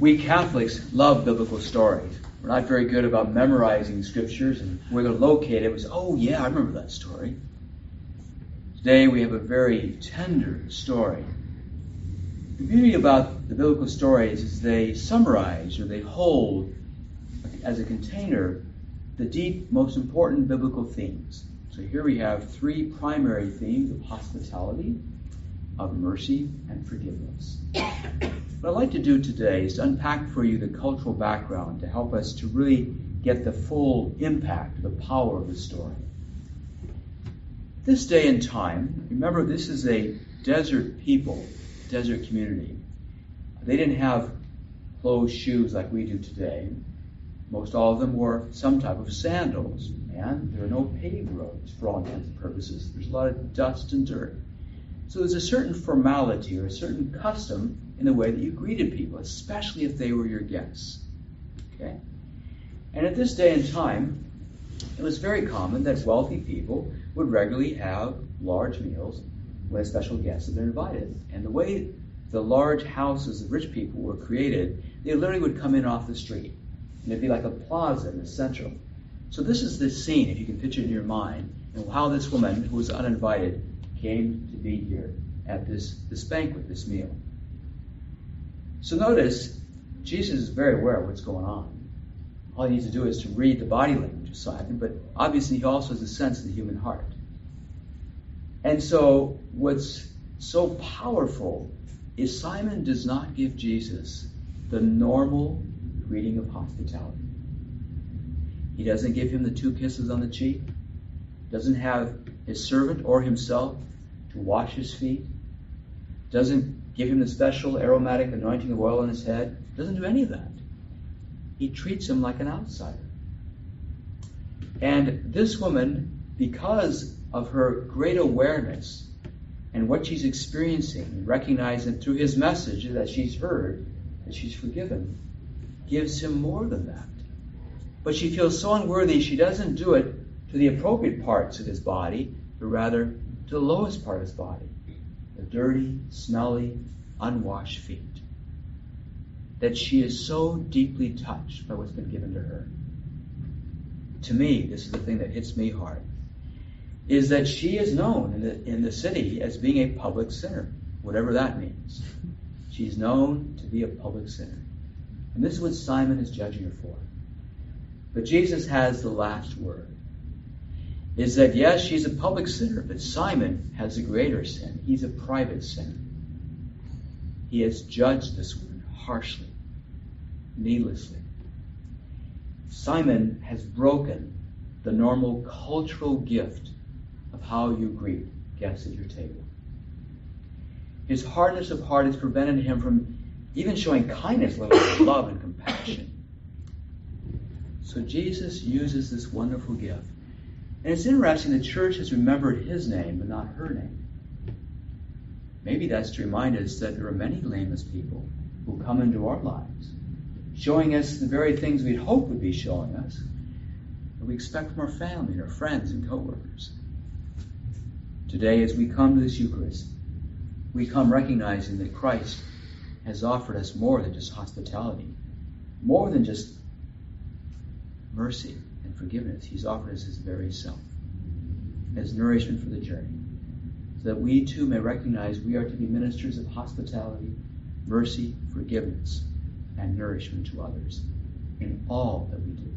We Catholics love biblical stories. We're not very good about memorizing scriptures, and we're going to locate it. We say, oh yeah, I remember that story. Today we have a very tender story. The beauty about the biblical stories is they summarize, or they hold as a container, the deep, most important biblical themes. So here we have three primary themes of hospitality, of mercy, and forgiveness. What I'd like to do today is to unpack for you the cultural background to help us to really get the full impact, the power of the story. This day and time, remember this is a desert people, desert community. They didn't have closed shoes like we do today. Most all of them wore some type of sandals, and there are no paved roads for all intents and purposes. There's a lot of dust and dirt. So there's a certain formality or a certain custom in the way that you greeted people, especially if they were your guests. Okay? And at this day and time, it was very common that wealthy people would regularly have large meals when special guests had been invited. And the way the large houses of rich people were created, they literally would come in off the street. And it'd be like a plaza in the center. So this is the scene, if you can picture it in your mind, and how this woman, who was uninvited, came to be here at this banquet, this meal. So notice, Jesus is very aware of what's going on. All he needs to do is to read the body language of Simon, but obviously he also has a sense of the human heart. And so what's so powerful is Simon does not give Jesus the normal greeting of hospitality. He doesn't give him the 2 kisses on the cheek, doesn't have his servant or himself to wash his feet, doesn't give him the special aromatic anointing of oil on his head, doesn't do any of that. He treats him like an outsider. And this woman, because of her great awareness and what she's experiencing, and recognizing through his message that she's heard, that she's forgiven, gives him more than that. But she feels so unworthy, she doesn't do it to the appropriate parts of his body, but rather to the lowest part of his body, the dirty, smelly, unwashed feet. That she is so deeply touched by what's been given to her. To me, this is the thing that hits me hard, is that she is known in the city as being a public sinner, whatever that means. She's known to be a public sinner. And this is what Simon is judging her for. But Jesus has the last word. Is that yes, she's a public sinner, but Simon has a greater sin. He's a private sinner. He has judged this woman harshly, needlessly. Simon has broken the normal cultural gift of how you greet guests at your table. His hardness of heart has prevented him from even showing kindness, let alone love and compassion. So Jesus uses this wonderful gift. And it's interesting, the church has remembered his name, but not her name. Maybe that's to remind us that there are many blameless people who come into our lives, showing us the very things we'd hope would be showing us, that we expect from our family and our friends and co-workers. Today, as we come to this Eucharist, we come recognizing that Christ has offered us more than just hospitality, more than just mercy and forgiveness. He's offered us his very self as nourishment for the journey, so that we too may recognize we are to be ministers of hospitality, mercy, forgiveness, and nourishment to others in all that we do.